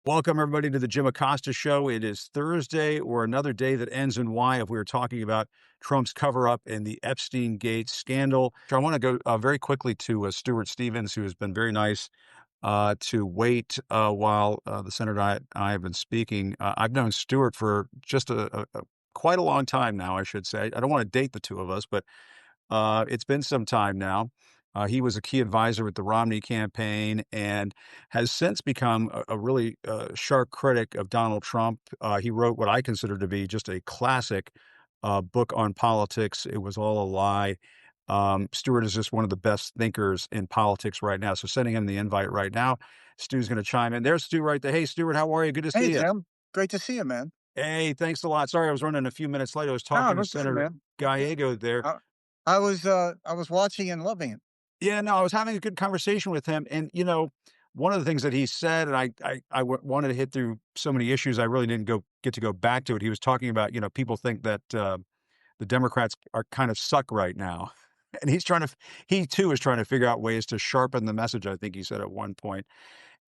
Welcome, everybody, to the Jim Acosta Show. It is Thursday, or another day that ends in Y, if we were talking about Trump's cover up and the Epstein Gate scandal. So I want to go very quickly to Stuart Stevens, who has been very nice to wait while the Senator and I have been speaking. I've known Stuart for just quite a long time now, I should say. I don't want to date the two of us, but it's been some time now. He was a key advisor with the Romney campaign and has since become a really sharp critic of Donald Trump. He wrote what I consider to be just a classic book on politics. It was all a lie. Stuart is just one of the best thinkers in politics right now. So sending him the invite right now. Stu's going to chime in. There's Stu right there. Hey, Stuart, how are you? Good to Hey, see you. Jim. Great to see you, man. Hey, thanks a lot. Sorry, I was running a few minutes late. I was No, talking to no good, Senator man. No good. Gallego there. Uh, I was watching and loving it. Yeah, no, I was having a good conversation with him, and one of the things that he said, and wanted to hit through so many issues, I really didn't get to go back to it. He was talking about, people think that the Democrats are kind of suck right now, and he too is trying to figure out ways to sharpen the message. I think he said at one point,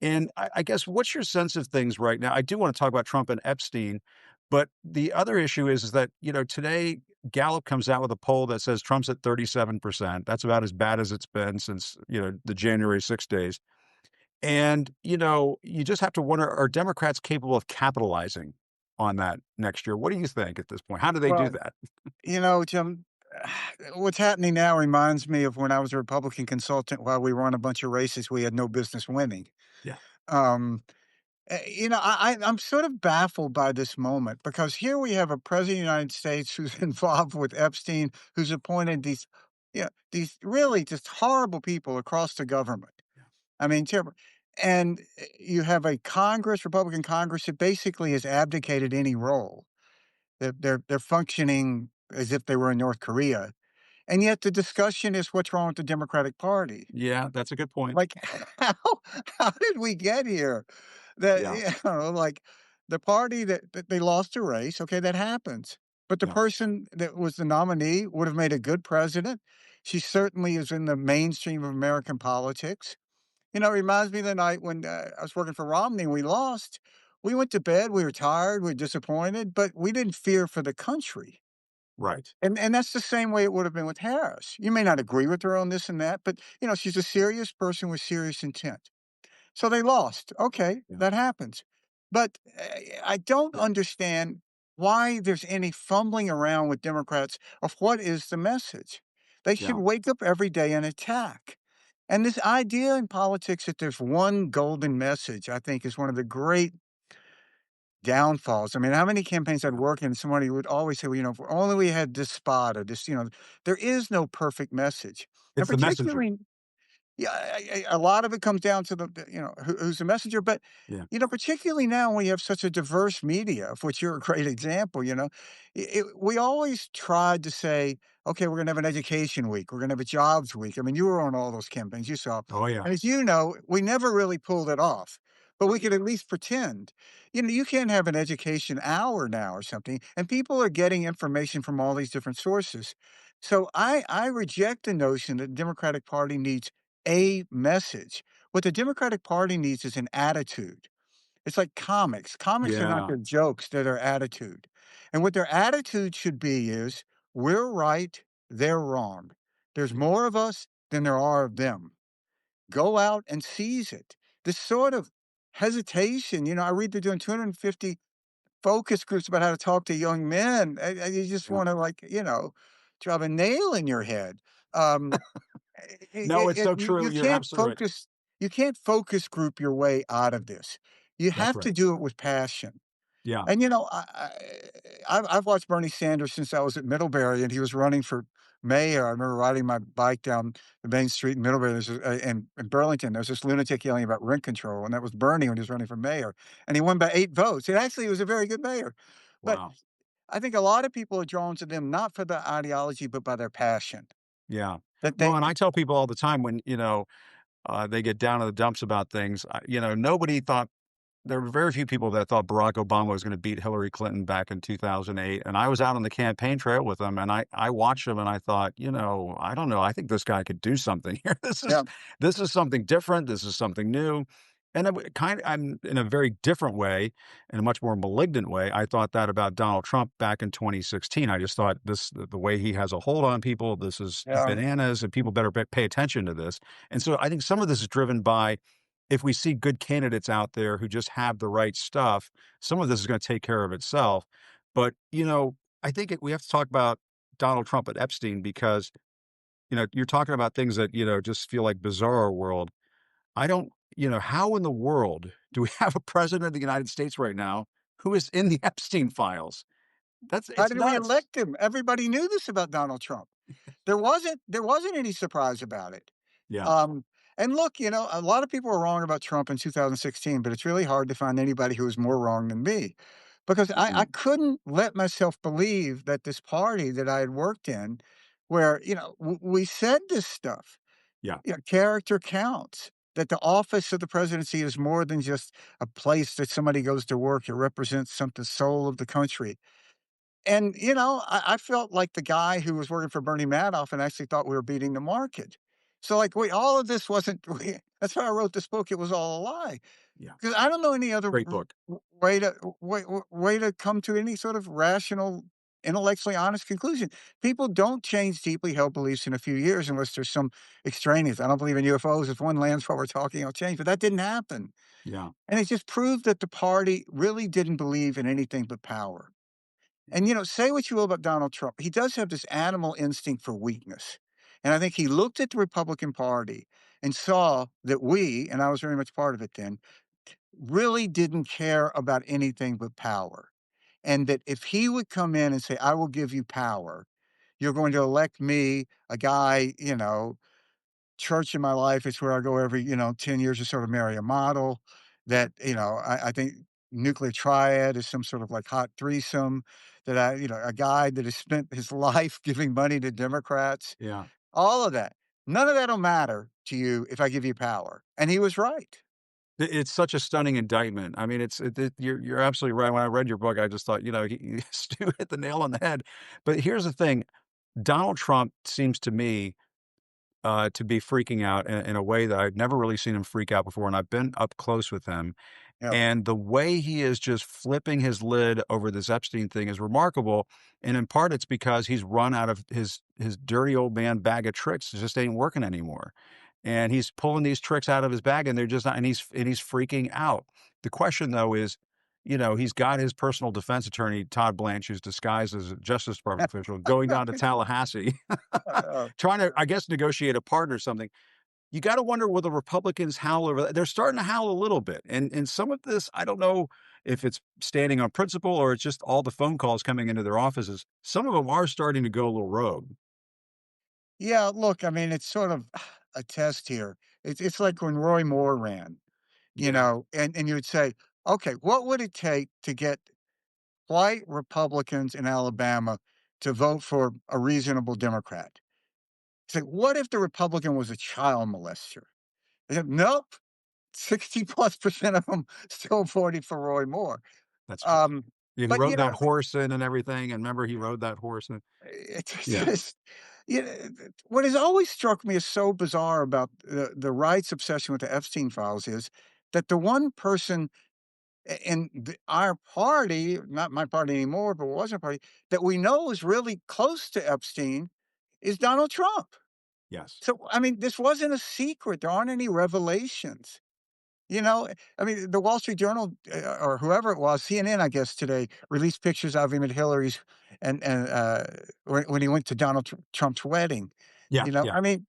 and I guess what's your sense of things right now? I do want to talk about Trump and Epstein, but the other issue is that, today Gallup comes out with a poll that says Trump's at 37%. That's about as bad as it's been since, the January 6 days. And, you just have to wonder, are Democrats capable of capitalizing on that next year? What do you think at this point? How do they do Well, that? Jim, what's happening now reminds me of when I was a Republican consultant while we won a bunch of races we had no business winning. Yeah. Um, I'm sort of baffled by this moment because here we have a president of the United States who's involved with Epstein, who's appointed these really just horrible people across the government. I mean, terrible. And you have a Congress, Republican Congress, that basically has abdicated any role. They're functioning as if they were in North Korea, and yet the discussion is what's wrong with the Democratic Party. Yeah, that's a good point. Like, how how did we get here? That Yeah. like the party that they lost a race, okay, that happens. But the Yeah. person that was the nominee would have made a good president. She certainly is in the mainstream of American politics. It reminds me of the night when, I was working for Romney and we lost. We went to bed, we were tired, we were disappointed, but we didn't fear for the country. Right. And that's the same way it would have been with Harris. You may not agree with her on this and that, but, she's a serious person with serious intent. So they lost. Okay, Yeah. that happens. But, I don't Yeah. understand why there's any fumbling around with Democrats of what is the message. They should Yeah. wake up every day and attack. And this idea in politics that there's one golden message, I think, is one of the great downfalls. I mean, how many campaigns I'd work in, somebody would always say, well, if only we had this spot or this, there is no perfect message. And It's the messenger. particularly yeah, a lot of it comes down to who's the messenger, but, Yeah. particularly now when you have such a diverse media, of which you're a great example, we always tried to say, "Okay, we're gonna have an education week, we're gonna have a jobs week." I mean, you were on all those campaigns, you saw. Oh, yeah. And as you know, we never really pulled it off, but we could at least pretend. You can't have an education hour now or something, and people are getting information from all these different sources. So I reject the notion that the Democratic Party needs a message. What the Democratic Party needs is an attitude. It's like comics. Comics are not Yeah. their jokes, they're their attitude. And what their attitude should be is we're right, they're wrong. There's more of us than there are of them. Go out and seize it. This sort of hesitation, I read they're doing 250 focus groups about how to talk to young men. And you just Yeah. want to, drive a nail in your head. Um, No, it's so you true. You're can't absolutely right. focus group your way out of this. You That's have to right. do it with passion. Yeah. And, I've watched Bernie Sanders since I was at Middlebury, and he was running for mayor. I remember riding my bike down the main street in Middlebury, in Burlington. There was this lunatic yelling about rent control, and that was Bernie when he was running for mayor, and he won by 8 votes. It actually was a very good mayor. But Wow. I think a lot of people are drawn to them not for the ideology, but by their passion. Yeah. That Well, they and I tell people all the time when, they get down in the dumps about things, nobody thought there were very few people that thought Barack Obama was gonna beat Hillary Clinton back in 2008, and I was out on the campaign trail with him, and I watched him, and I thought, I don't know, I think this guy could do something here. yeah. This is something different, this is something new, And I'm in a very different way, in a much more malignant way. I thought that about Donald Trump back in 2016. I just thought the way he has a hold on people, this is Yeah. bananas, and people better pay attention to this. And so I think some of this is driven by if we see good candidates out there who just have the right stuff, some of this is going to take care of itself. But I think we have to talk about Donald Trump and Epstein because you're talking about things that just feel like bizarre world. I don't how in the world do we have a president of the United States right now who is in the Epstein files? How It's did we nuts. elect him? Everybody knew this about Donald Trump. There wasn't any surprise about it. Yeah. Um, and look, a lot of people were wrong about Trump in 2016, but it's really hard to find anybody who was more wrong than me. Because I Mhm. couldn't let myself believe that this party that I had worked in, where, we said this stuff, Yeah. character counts, that the office of the presidency is more than just a place that somebody goes to work. It represents the soul of the country. And, I felt like the guy who was working for Bernie Madoff and actually thought we were beating the market. So, like, all of this wasn't, that's why I wrote this book. It was all a lie. Yeah. Because I don't know any other Great book. way to come to any sort of rational, intellectually honest conclusion. People don't change deeply held beliefs in a few years unless there's some extraneous. I don't believe in UFOs. If one lands while we're talking, it'll change. But that didn't happen. Yeah. And it just proved that the party really didn't believe in anything but power. And, say what you will about Donald Trump, he does have this animal instinct for weakness. And I think he looked at the Republican Party and saw that we, and I was very much part of it then, really didn't care about anything but power. And that if he would come in and say, I will give you power, you're going to elect me, a guy, church in my life. It's where I go every, 10 years or so to marry a model that, I think nuclear triad is some sort of like hot threesome that a guy that has spent his life giving money to Democrats, Yeah. all of that. None of that'll matter to you if I give you power. And he was right. It's such a stunning indictment. I mean, you're absolutely right. When I read your book, I just thought, Stu hit the nail on the head. But here's the thing: Donald Trump seems to me to be freaking out in a way that I've never really seen him freak out before, and I've been up close with him. Yeah. And the way he is just flipping his lid over this Epstein thing is remarkable. And in part, it's because he's run out of his dirty old man bag of tricks. It just ain't working anymore. And he's pulling these tricks out of his bag, and they're just not. And he's freaking out. The question, though, is, he's got his personal defense attorney, Todd Blanche, who's disguised as a Justice Department official, going down to Tallahassee, Uh, trying to, I guess, negotiate a pardon or something. You gotta wonder will the Republicans howl over that. They're starting to howl a little bit, and some of this, I don't know if it's standing on principle or it's just all the phone calls coming into their offices. Some of them are starting to go a little rogue. yeah, look, I mean, it's sort of a test here. It's like when Roy Moore ran, Yeah. and you would say, okay, what would it take to get white Republicans in Alabama to vote for a reasonable Democrat? Say, what if the Republican was a child molester? They said, nope, 60 plus percent of them still voted for Roy Moore. That's true. Um, Yeah, he but, rode that horse in and everything, and remember he rode that horse in? it's Yeah. just, what has always struck me as so bizarre about the right's obsession with the Epstein files is that the one person in our party, not my party anymore, but was a party that we know is really close to Epstein is Donald Trump. Yes. So, I mean, this wasn't a secret. There aren't any revelations. I mean, the Wall Street Journal or whoever it was, CNN, I guess today released pictures of him at Hillary's and when he went to Donald Trump's wedding. Yeah, yeah, I mean,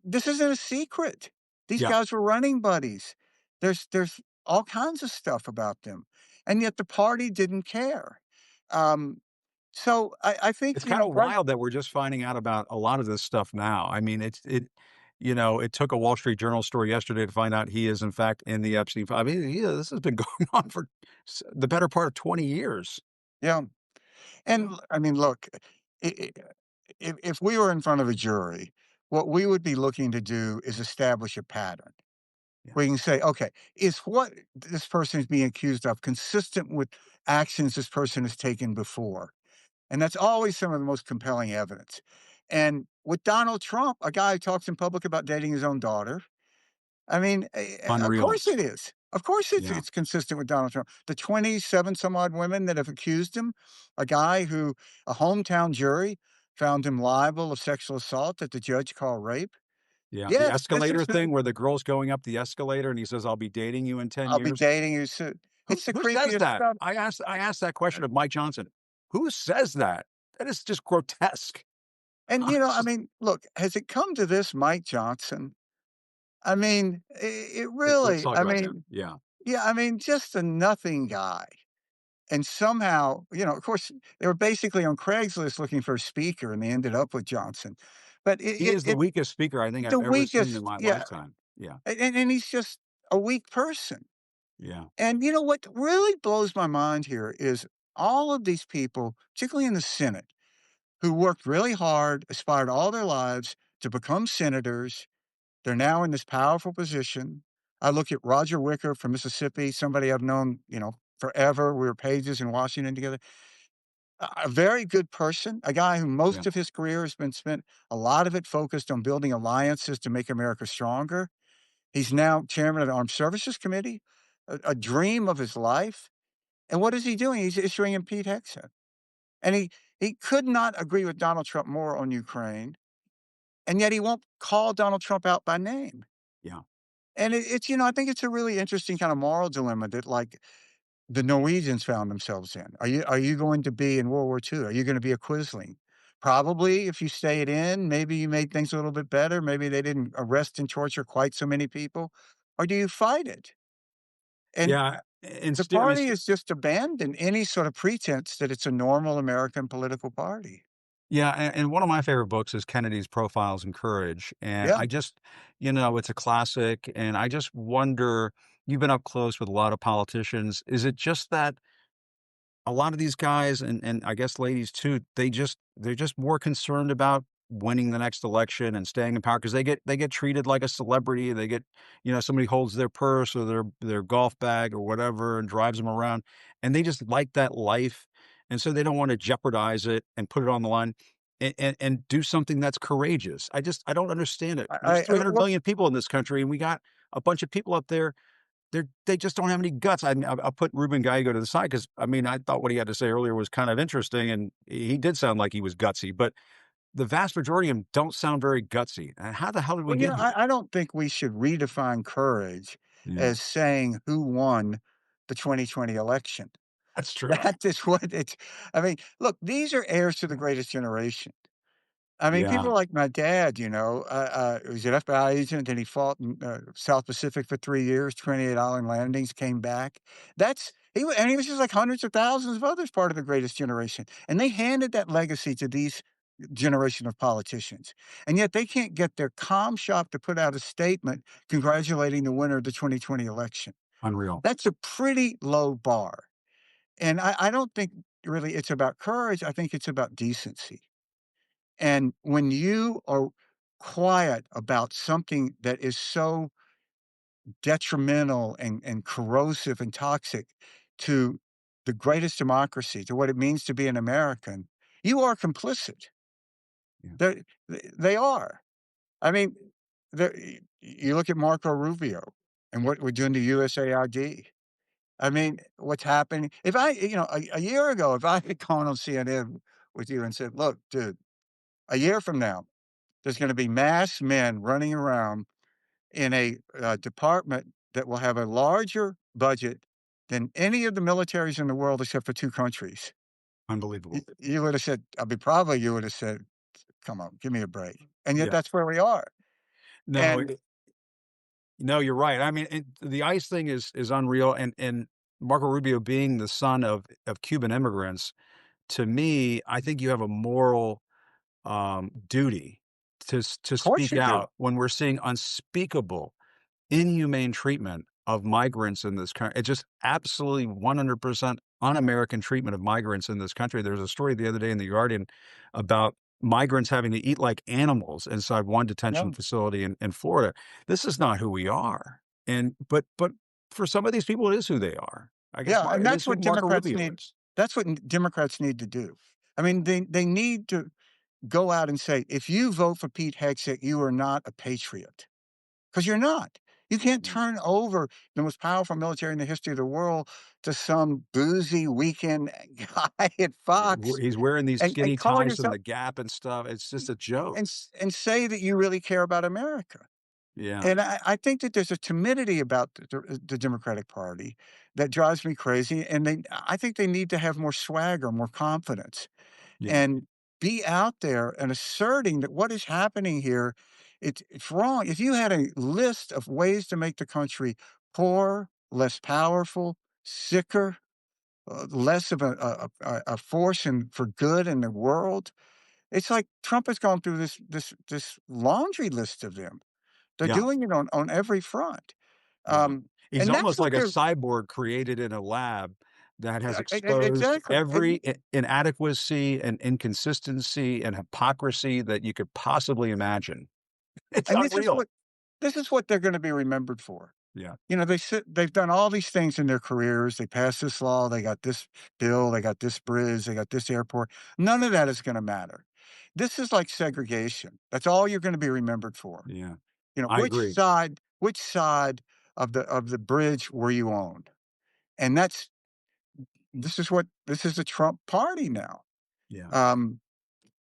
this isn't a secret. These yeah. guys were running buddies. There's all kinds of stuff about them, and yet the party didn't care. Um, so I think It's kinda right. wild that we're just finding out about a lot of this stuff now. I mean, it took a Wall Street Journal story yesterday to find out he is in fact in the Epstein file. I mean, yeah, this has been going on for the better part of 20 years. Yeah, and I mean, look, if we were in front of a jury, what we would be looking to do is establish a pattern. Yeah. We can say, okay, is what this person is being accused of consistent with actions this person has taken before? And that's always some of the most compelling evidence. And with Donald Trump, a guy who talks in public about dating his own daughter, I mean, of Unreal. course it is. Of course Yeah. it's consistent with Donald Trump. The 27 some odd women that have accused him, a guy who a hometown jury found him liable of sexual assault that the judge called rape. Yeah. The Yes, this escalator is thing where the girl's going up the escalator and he says, "I'll be dating you in 10 I'll be years." dating you soon. It's the Who says creepiest that? stuff. I asked that question of Mike Johnson. Who says that? That is just grotesque. And, I Honestly. mean, look, has it come to this, Mike Johnson? I mean, it Let's really talk I about him. mean, Yeah. yeah, I mean, just a nothing guy. And somehow, of course, they were basically on Craigslist looking for a speaker, and they ended up with Johnson. But He is the weakest speaker I think the I've ever seen in weakest, my yeah, lifetime. Yeah. and he's just a weak person. Yeah. And what really blows my mind here is all of these people, particularly in the Senate, who worked really hard, aspired all their lives to become senators. They're now in this powerful position. I look at Roger Wicker from Mississippi, somebody I've known, forever. We were pages in Washington together. A very good person, a guy who Yeah. most of his career has been spent a lot of it focused on building alliances to make America stronger. He's now chairman of the Armed Services Committee, a dream of his life. And what is he doing? He's issuing impeach Hegseth. And he could not agree with Donald Trump more on Ukraine, and yet he won't call Donald Trump out by name. Yeah. And it's I think it's a really interesting kind of moral dilemma that like the Norwegians found themselves in. Are you going to be in World War II? Are you going to be a Quisling? Probably if you stayed in, maybe you made things a little bit better. Maybe they didn't arrest and torture quite so many people. Or do you fight it? And Yeah. And the I mean, party has just abandoned any sort of pretense that it's a normal American political party. yeah, and one of my favorite books is Kennedy's Profiles in Courage, and Yeah. I just it's a classic, and I just wonder, you've been up close with a lot of politicians, is it just that a lot of these guys and I guess ladies too, they're just more concerned about winning the next election and staying in power because they get treated like a celebrity. They get, somebody holds their purse or their golf bag or whatever and drives them around, and they just like that life, and so they don't want to jeopardize it and put it on the line and do something that's courageous. I don't understand it. There's I 300 well, million people in this country, and we got a bunch of people up there they just don't have any guts. I'll put Ruben Gallego to the side because, I mean, I thought what he had to say earlier was kind of interesting, and he did sound like he was gutsy, but the vast majority of them don't sound very gutsy. How the hell did we well, get here? I don't think we should redefine courage Yeah, as saying who won the 2020 election. that's true. That is what it's I mean, look, these are heirs to the greatest generation. I mean, Yeah, people like my dad, he was an FBI agent, and he fought in, South Pacific for 3 years, 28 island landings, came back. He was just like hundreds of thousands of others part of the greatest generation, and they handed that legacy to these generation of politicians, and yet they can't get their comm shop to put out a statement congratulating the winner of the 2020 election. unreal. That's a pretty low bar, and I don't think really it's about courage, I think it's about decency. And when you are quiet about something that is so detrimental and corrosive and toxic to the greatest democracy, to what it means to be an American, you are complicit. Yeah, They are. I mean, you look at Marco Rubio and what we're doing to USAID. I mean, what's happening? If a year ago, if I had gone on CNN with you and said, look, dude, a year from now, there's gonna be mass men running around in a, department that will have a larger budget than any of the militaries in the world except for 2 countries. unbelievable. You would have said probably you would have said, "Come on, give me a break." And yet Yeah. that's where we are. No, And no, you're right. I mean, the ICE thing is unreal, and Marco Rubio being the son of Cuban immigrants, to me, I think you have a moral duty to of course speak you do. out when we're seeing unspeakable, inhumane treatment of migrants in this country. It's just absolutely 100% un-American treatment of migrants in this country. There was a story the other day in The Guardian about migrants having to eat like animals inside one detention No. facility in Florida. This is not who we are. And but for some of these people, it is who they are. I guess Yeah, and It is who Marco Rubio is. That's what Democrats need to do. I mean, they need to go out and say, "If you vote for Pete Hegseth, you are not a patriot," because 'cause you're not. You can't Yeah. turn over the most powerful military in the history of the world to some boozy weekend guy at Fox He's wearing these and skinny call ties from yourself the Gap and stuff. It's just a joke. and say that you really care about America. Yeah. And I think that there's a timidity about the Democratic Party that drives me crazy, and I think they need to have more swagger, more confidence, Yeah. and be out there and asserting that what is happening here, it's wrong. If you had a list of ways to make the country poorer, less powerful, sicker, less of a force for good in the world, it's like Trump has gone through this laundry list of them. They're Yeah. doing it on every front. Yeah. He's And that's almost what like a they're cyborg created in a lab that has exposed exactly. every inadequacy and inconsistency and hypocrisy that you could possibly imagine. It's And unreal. this is what they're gonna be remembered for. Yeah. You know, they've done all these things in their careers. They passed this law, they got this bill, they got this bridge, they got this airport. None of that is gonna matter. This is like segregation. That's all you're gonna be remembered for. Yeah. You know, I agree. which side of the bridge were you on? And this is the Trump party now. Yeah. Um,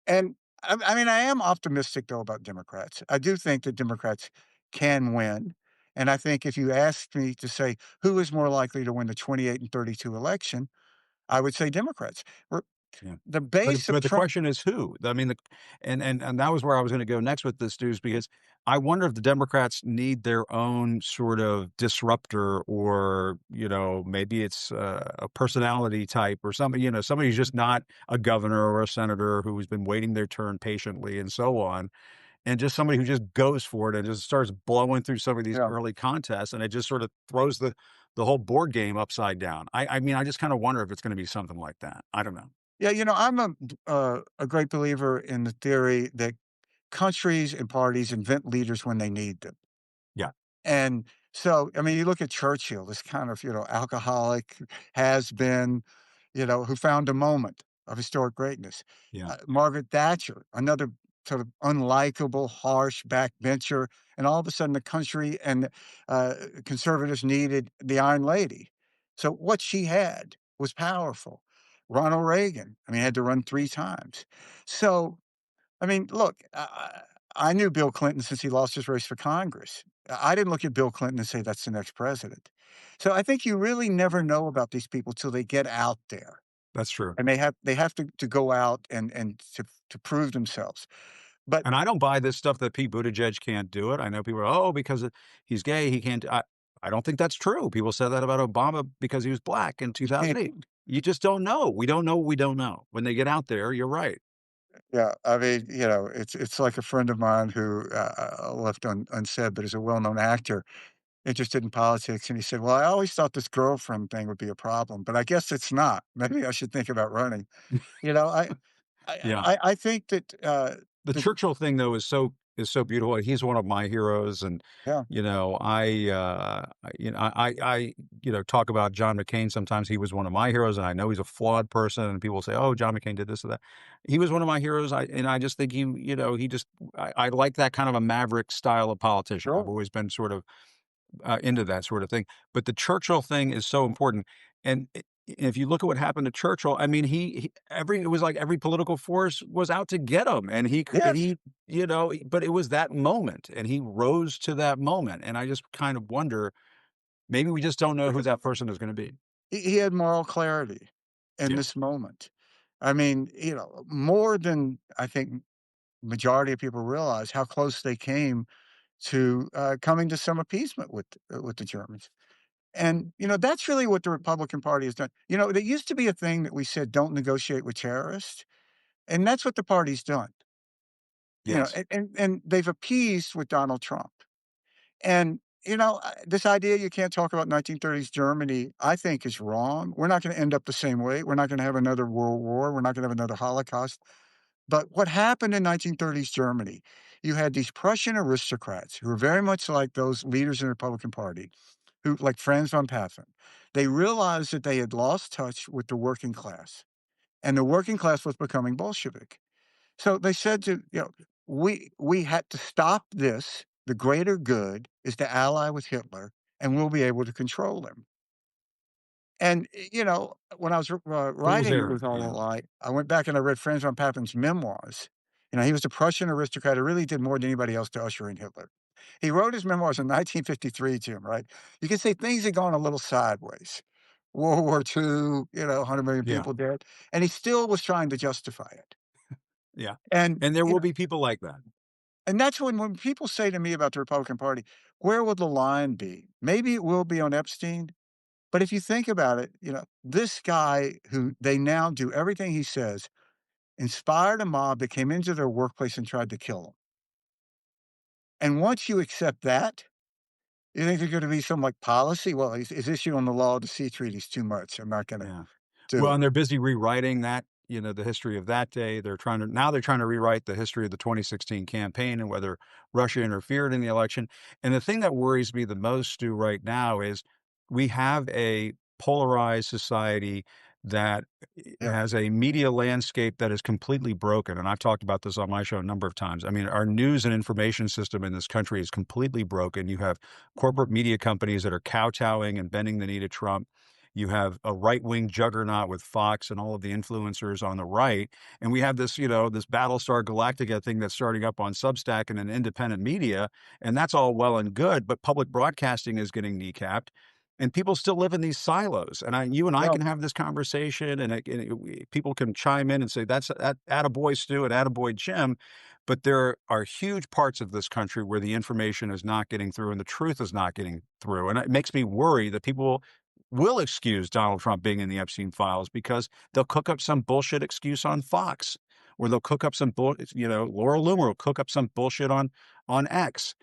and I mean, I am optimistic though about Democrats. I do think that Democrats can win. And I think if you asked me to say who is more likely to win the 28 and 32 election, I would say Democrats. We're- Yeah. The base of But the Trump, question is who? I mean, and that was where I was gonna go next with this news because I wonder if the Democrats need their own sort of disruptor or, maybe it's a personality type or something, somebody who's just not a governor or a senator who's been waiting their turn patiently and so on, and just somebody who just goes for it and just starts blowing through some of these yeah. early contests, and it just sort of throws the whole board game upside down. I mean, I just kinda wonder if it's gonna be something like that. I don't know. Yeah, you know, I'm a great believer in the theory that countries and parties invent leaders when they need them. Yeah. And so, I mean, you look at Churchill, this kind of, alcoholic, has been, who found a moment of historic greatness. Yeah. Margaret Thatcher, another sort of unlikable, harsh backbencher, and all of a sudden the country and conservatives needed the Iron Lady. So what she had was powerful. Ronald Reagan, I mean, had to run 3 times. So I mean, look, I knew Bill Clinton since he lost his race for Congress. I didn't look at Bill Clinton and say that's the next president. So I think you really never know about these people till they get out there, That's true. and they have to go out and to prove themselves. But And I don't buy this stuff that Pete Buttigieg can't do it. I know people are, "Oh, because he's gay, he can't." I don't think that's true. People said that about Obama because he was black in 2008. You just don't know. We don't know what we don't know. When they get out there, you're right. yeah, I mean, it's like a friend of mine who left unsaid, but is a well-known actor interested in politics, and he said, "Well, I always thought this girlfriend thing would be a problem, but I guess it's not. Maybe I should think about running." You know, Yeah. I think that, The that Churchill thing though is so beautiful. He's one of my heroes, and yeah, talk about John McCain. Sometimes he was one of my heroes, and I know he's a flawed person. And people say, "Oh, John McCain did this or that." He was one of my heroes. I just think I like that kind of a maverick style of politician. I've sure. always been sort of into that sort of thing. But the Churchill thing is so important. And if you look at what happened to Churchill, I mean, it was like every political force was out to get him, and Yes, but it was that moment, and he rose to that moment. And I just kind of wonder, maybe we just don't know who that person is going to be. he had moral clarity in Yeah. this moment. I mean, more than I think majority of people realize how close they came to, coming to some appeasement with the Germans. And, that's really what the Republican Party has done. There used to be a thing that we said, "Don't negotiate with terrorists," and that's what the party's done. Yes. And they've appeased with Donald Trump. And, this idea you can't talk about 1930s Germany, I think is wrong. We're not gonna end up the same way. We're not gonna have another world war. We're not gonna have another Holocaust. But what happened in 1930s Germany, you had these Prussian aristocrats who were very much like those leaders in the Republican Party, who like Franz von Papen. They realized that they had lost touch with the working class, and the working class was becoming Bolshevik. So they said we had to stop this the greater good is to ally with Hitler, and we'll be able to control him. And, when I was Fool's writing It errand. Was All a Yeah. Lie, I went back and I read Franz von Pappen's memoirs. He was a Prussian aristocrat who really did more than anybody else to usher in Hitler. He wrote his memoirs in 1953, Jim, right? You can say things had gone a little sideways. World War II, 100 million Yeah. people dead, and he still was trying to justify it. Yeah. And, And there you will know, be people like that. and that's when people say to me about the Republican Party, where will the line be? Maybe it will be on Epstein, but if you think about it, this guy who they now do everything he says inspired a mob that came into their workplace and tried to kill him. And once you accept that, you think there's going to be some like policy? Well, he's issuing the law of the sea treaties too much. I'm not going to Yeah. do Well, it. and they're busy rewriting that, the history of that day. They're trying to rewrite the history of the 2016 campaign and whether Russia interfered in the election. And the thing that worries me the most, Stu, right now is we have a polarized society that Yeah. has a media landscape that is completely broken. And I've talked about this on my show a number of times. I mean, our news and information system in this country is completely broken. You have corporate media companies that are kowtowing and bending the knee to Trump. You have a right-wing juggernaut with Fox and all of the influencers on the right. And we have this, this Battlestar Galactica thing that's starting up on Substack and an independent media. And that's all well and good, but public broadcasting is getting kneecapped. And people still live in these silos. And you and I Well, can have this conversation, and, people can chime in and say, that's attaboy Stu and attaboy Jim. But there are huge parts of this country where the information is not getting through and the truth is not getting through. And it makes me worry that people will excuse Donald Trump being in the Epstein files because they'll cook up some bullshit excuse on Fox, or they'll cook up Laura Loomer will cook up some bullshit on X.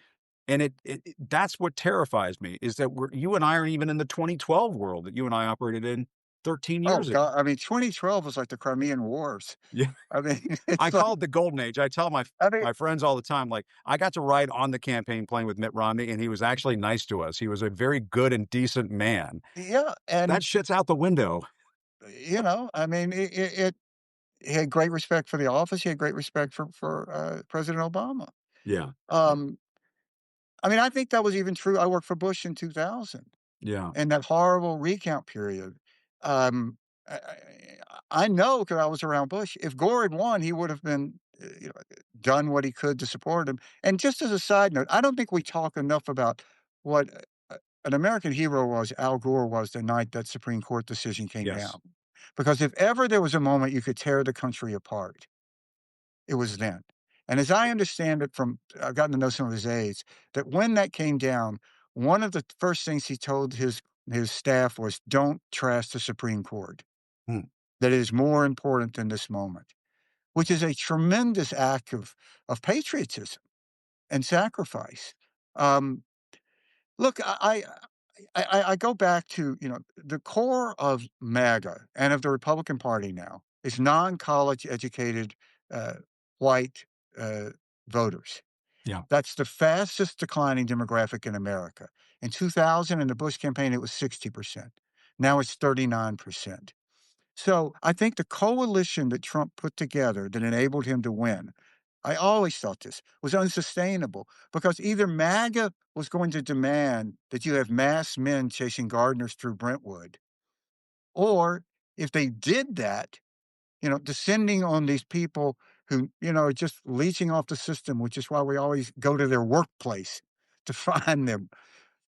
And that's what terrifies me is that you and I aren't even in the 2012 world that you and I operated in 13 oh years ago. God, I mean, 2012 was like the Crimean Wars. Yeah. I mean, I it's like, call it the golden age. I tell I mean, my friends all the time, like, I got to ride on the campaign plane with Mitt Romney, and he was actually nice to us. He was a very good and decent man. yeah, That and shit's out the window. I mean, he had great respect for the office. He had great respect for President Obama. Yeah. Yeah. Um, I mean, I think that was even true. I worked for Bush in 2000. Yeah. And that horrible recount period. Um, I know because I was around Bush. If Gore had won, he would have been, done what he could to support him. And just as a side note, I don't think we talk enough about what an American hero was Al Gore was the night that Supreme Court decision came Yes. down. Because if ever there was a moment you could tear the country apart, it was then. And as I understand it from I've gotten to know some of his aides, that when that came down, one of the first things he told his staff was, "Don't trash the Supreme Court. Mm. That it is more important than this moment," which is a tremendous act of patriotism and sacrifice. Um, Look, I go back to, the core of MAGA and of the Republican Party now is non-college educated, uh, white, uh, voters. Yeah. That's the fastest declining demographic in America. In 2000, in the Bush campaign, it was 60%. Now it's 39%. So I think the coalition that Trump put together that enabled him to win, I always thought this was unsustainable because either MAGA was going to demand that you have mass men chasing gardeners through Brentwood, or if they did that, descending on these people who, are just leeching off the system, which is why we always go to their workplace to find them,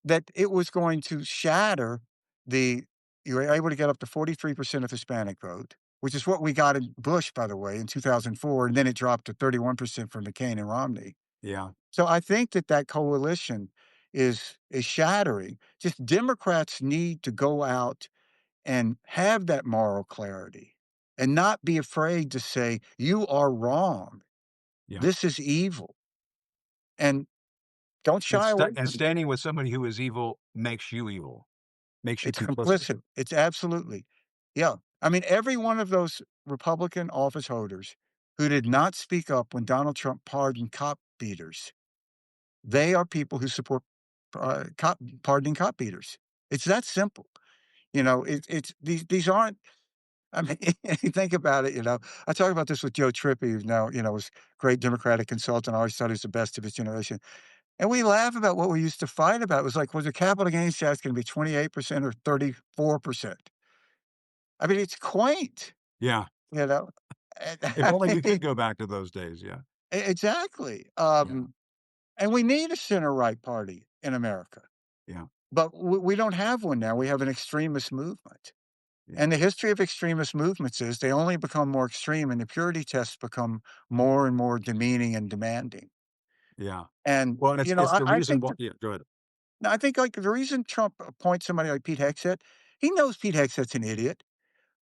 that it was going to shatter the you were able to get up to 43% of Hispanic vote, which is what we got in Bush, by the way, in 2004, and then it dropped to 31% for McCain and Romney. Yeah. So I think that coalition is shattering. Just Democrats need to go out and have that moral clarity and not be afraid to say, "You are wrong. Yeah. This is evil," and don't And shy away from it. standing with somebody who is evil, makes you It's complicit. complicit. It's absolutely yeah. I mean, every one of those Republican office holders who did not speak up when Donald Trump pardoned cop beaters, they are people who support, pardoning cop beaters. It's that simple. It's these aren't I mean, you think about it, I talk about this with Joe Trippi, who's now, was great Democratic consultant, always thought he was the best of his generation. And we laugh about what we used to fight about. It was like, was the capital gains tax gonna be 28% or 34%? I mean, it's quaint, Yeah. you know? And If I only we mean, could go back to those days. Yeah. exactly. Yeah. And we need a center-right party in America, Yeah. but we don't have one now. We have an extremist movement. Yeah. And the history of extremist movements is they only become more extreme and the purity tests become more and more demeaning and demanding. Yeah. And, Well, and you know, it's the I reason think why yeah, go ahead. I think, like, the reason Trump appoints somebody like Pete Hegseth, he knows Pete Hegseth's an idiot,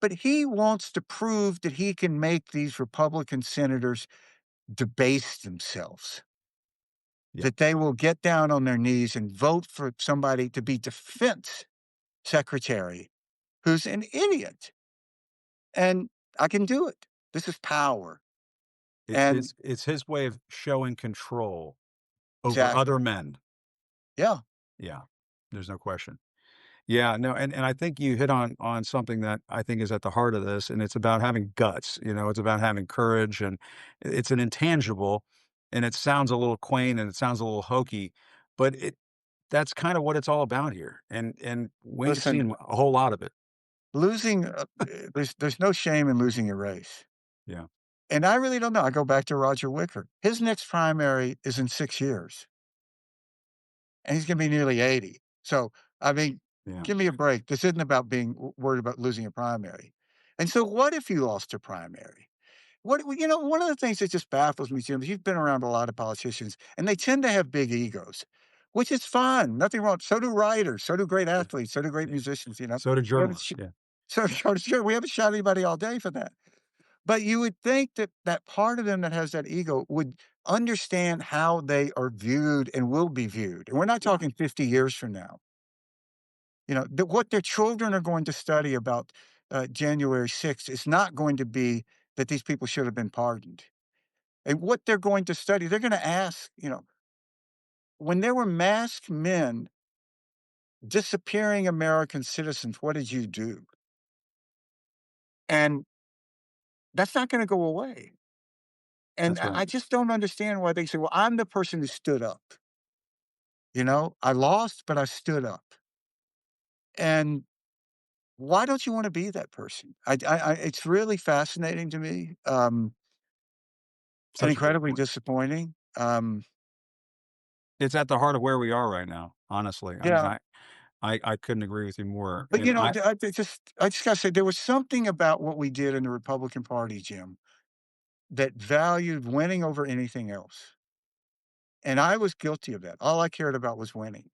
but he wants to prove that he can make these Republican senators debase themselves, Yeah. that they will get down on their knees and vote for somebody to be defense secretary who's an idiot, and I can do it. This is power, and It's his way of showing control over other exactly. men. Yeah, Yeah. There's no question. Yeah, no, and I think you hit on something that I think is at the heart of this, and it's about having guts, it's about having courage, and it's an intangible, and it sounds a little quaint and it sounds a little hokey, but that's kind of what it's all about here, and we ain't listen, seen a whole lot of it. losing, there's no shame in losing a race, Yeah, and I really don't know. I go back to Roger Wicker. His next primary is in 6 years, and he's gonna be nearly 80. So, I mean, yeah, give me a break. This isn't about being worried about losing a primary. And so what if you lost a primary? One of the things that just baffles me, Jim, is you've been around a lot of politicians, and they tend to have big egos, which is fine. Nothing wrong. So do writers. So do great yeah, athletes. So do great yeah. musicians. So do We haven't journalists, sh- yeah, sure, we haven't shot anybody all day for that. But you would think that that part of them that has that ego would understand how they are viewed and will be viewed. And we're not yeah, talking 50 years from now. What their children are going to study about January 6th is not going to be that these people should have been pardoned. And what they're going to study, they're going to ask, when there were masked men disappearing American citizens, what did you do? And that's not going to go away. And that's I right. just don't understand why they say, well, I'm the person who stood up. I lost, but I stood up. And why don't you want to be that person? It's really fascinating to me. And Such a good incredibly point. disappointing. It's at the heart of where we are right now, honestly. I mean, Yeah, I couldn't agree with you more, but, and I I just gotta say, there was something about what we did in the Republican Party, Jim, that valued winning over anything else, and I was guilty of that. All I cared about was winning,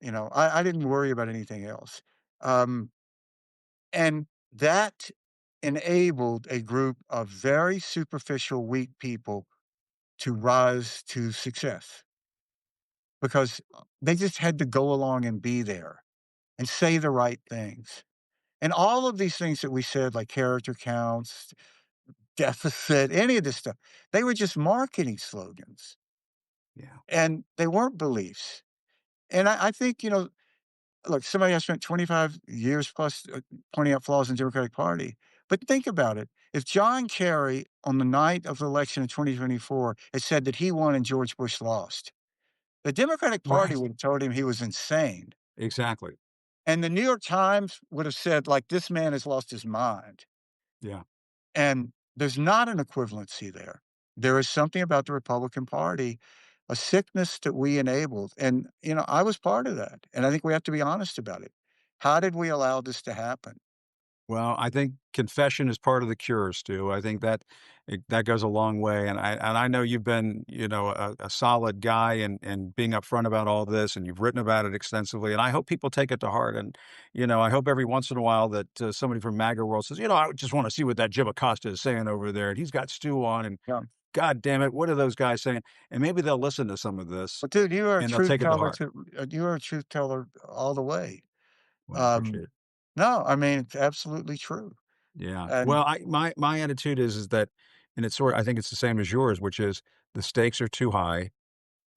I didn't worry about anything else, um, and that enabled a group of very superficial, weak people to rise to success because they just had to go along and be there and say the right things. And all of these things that we said, like character counts, deficit, any of this stuff, they were just marketing slogans yeah. and they weren't beliefs. And I think, look, somebody has spent 25 years plus pointing out flaws in the Democratic Party. But think about it. If John Kerry on the night of the election in 2024 had said that he won and George Bush lost, the Democratic Party Right. would have told him he was insane. Exactly. And the New York Times would have said, like, this man has lost his mind. Yeah. And there's not an equivalency there. There is something about the Republican Party, a sickness that we enabled. And, I was part of that. And I think we have to be honest about it. How did we allow this to happen? Well, I think confession is part of the cure, Stu. I think that goes a long way, and I know you've been, a solid guy and being upfront about all this, and you've written about it extensively, and I hope people take it to heart, and, I hope every once in a while that, somebody from MAGA world says, "I just wanna see what that Jim Acosta is saying over there, and he's got Stu on, and Yeah. god damn it, what are those guys saying?" And maybe they'll listen to some of this, But dude, you are a and they'll truth take it to teller heart. to you are a truth teller all the way. Well, I appreciate Um, it. no, I mean, it's absolutely true. Yeah. And Well, my attitude is that, and I think it's the same as yours, which is the stakes are too high.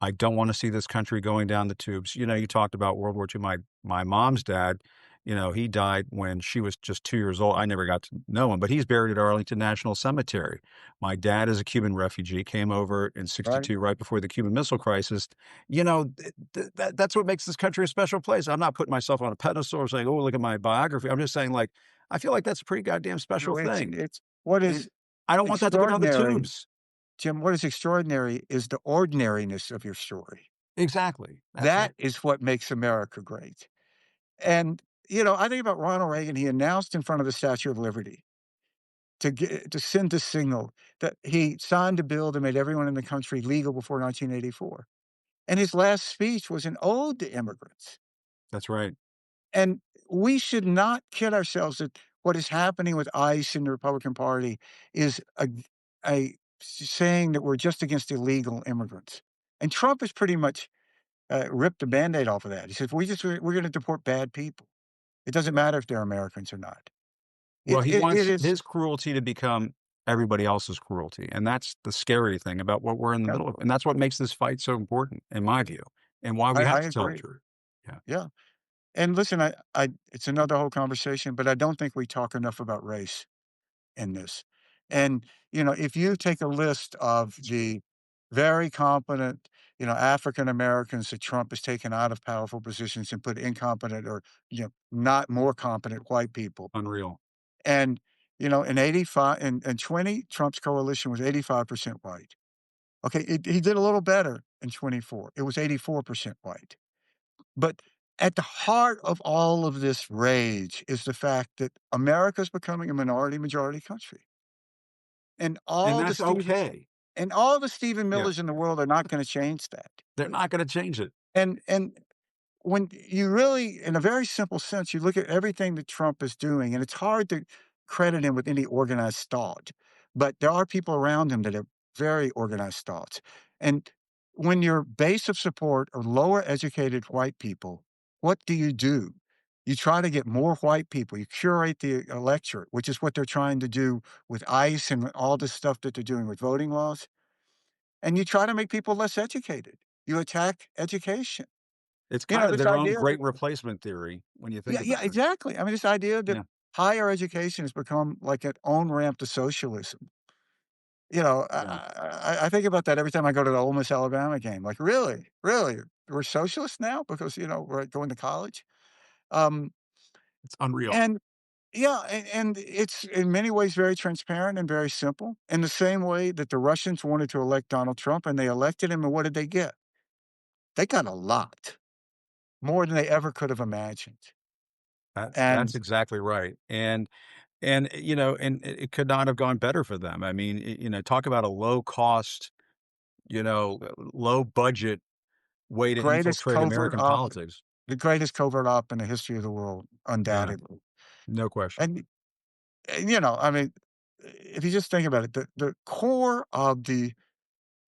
I don't want to see this country going down the tubes. You talked about World War II. My mom's dad, He died when she was just 2 years old. I never got to know him, but he's buried at Arlington National Cemetery. My dad is a Cuban refugee, came over in right? '62 right before the Cuban Missile Crisis. That's what makes this country a special place. I'm not putting myself on a pedestal or saying, "Oh, look at my biography." I'm just saying, like, I feel like that's a pretty goddamn special No, thing, it's what and is I don't want that to go down the extraordinary, tubes. Jim, what is extraordinary is the ordinariness of your story. Exactly. That's That it. is what makes America great. And, I think about Ronald Reagan, he announced in front of the Statue of Liberty to send the signal that he signed a bill that made everyone in the country legal before 1984. And his last speech was an ode to immigrants. That's right. And we should not kid ourselves that what is happening with ICE and the Republican Party is saying that we're just against illegal immigrants. And Trump has pretty much ripped the Band-Aid off of that. He says, we're going to deport bad people. It doesn't matter if they're Americans or not. Well, he It wants is, his cruelty to become everybody else's cruelty, and that's the scary thing about what we're in the yeah, middle of, and that's what makes this fight so important, in my view, and why we have I to tell the agree. truth. Yeah. Yeah. And listen, it's another whole conversation, but I don't think we talk enough about race in this. And, if you take a list of the very competent, African Americans that Trump has taken out of powerful positions and put incompetent or, not more competent white people. Unreal. And, in 85 and 20, Trump's coalition was 85% white. Okay, he did a little better in 24. It was 84% white. But at the heart of all of this rage is the fact that America's becoming a minority majority country. And And all the that's Stephen okay. and all the Stephen Yeah. Millers in the world are not gonna change that. They're not gonna change it. And when you really in a very simple sense, you look at everything that Trump is doing, and it's hard to credit him with any organized thought, but there are people around him that have very organized thoughts. And when your base of support are lower educated white people, what do? You try to get more white people. You curate the electorate, which is what they're trying to do with ICE and all this stuff that they're doing with voting laws, and you try to make people less educated. You attack education. It's kind of This their own idea great that replacement theory when you think yeah, about it. exactly. I mean, this idea that Yeah, higher education has become like an on-ramp to socialism. You know, yeah. I think about that every time I go to the Ole Miss Alabama game. Like, really? Really? We're socialists now because, we're going to college? Um, It's unreal. and yeah, and it's in many ways very transparent and very simple. In the same way that the Russians wanted to elect Donald Trump and they elected him, and what did they get? They got a lot, more than they ever could have imagined. That's And exactly right, and it could not have gone better for them. I mean, talk about a low cost, low budget way to greatest infiltrate covert American op politics. the greatest covert op in the history of the world, Yeah, undoubtedly. no question. I mean, if you just think about it, the core of the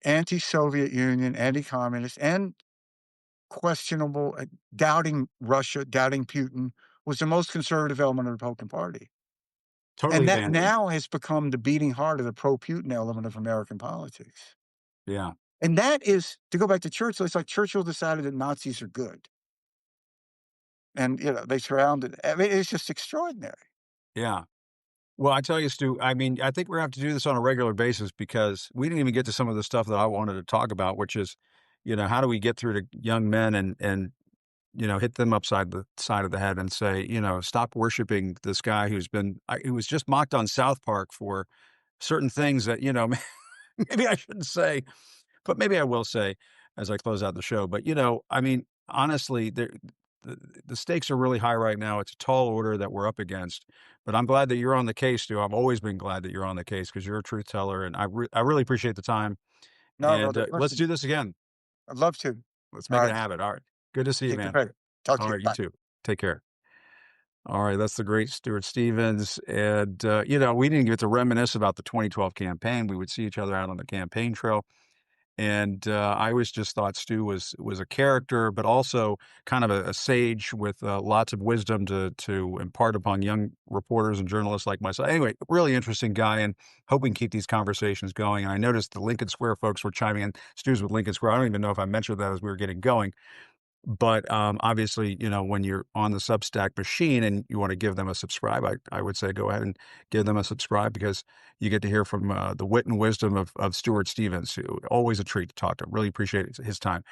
anti-Soviet Union, anti-communist, and questionable, doubting Russia, doubting Putin, was the most conservative element of the Republican Party. Totally And that abandoned. now has become the beating heart of the pro-Putin element of American politics. Yeah, And that is, to go back to Churchill, it's like Churchill decided that Nazis are good. And, they surrounded I mean, it's just extraordinary. yeah. Well, I tell you, Stu, I mean, I think we're gonna have to do this on a regular basis because we didn't even get to some of the stuff that I wanted to talk about, which is, how do we get through to young men and hit them upside the side of the head and say, stop worshiping this guy who was just mocked on South Park for certain things that, maybe I shouldn't say, but maybe I will say as I close out the show. But, I mean, honestly, the stakes are really high right now. It's a tall order that we're up against. But I'm glad that you're on the case, Stu. I've always been glad that you're on the case because you're a truth teller, and I really appreciate the time. No, And brother, let's listen, do this again. I'd love to. Let's make it a Alright, habit. All right. Good to see you, take the man. credit. Talk All to you. right. You Bye. too. Take care. All right, that's the great Stuart Stevens, and, we didn't get to reminisce about the 2012 campaign. We would see each other out on the campaign trail, and, I always just thought Stu was a character, but also kind of a sage with, lots of wisdom to impart upon young reporters and journalists like myself. Anyway, really interesting guy, and hope we can keep these conversations going, and I noticed the Lincoln Square folks were chiming in. Stu's with Lincoln Square. I don't even know if I mentioned that as we were getting going. But, obviously, when you're on the Substack machine and you wanna give them a subscribe, I would say go ahead and give them a subscribe because you get to hear from, the wit and wisdom of Stuart Stevens, who always a treat to talk to. Really appreciate his time.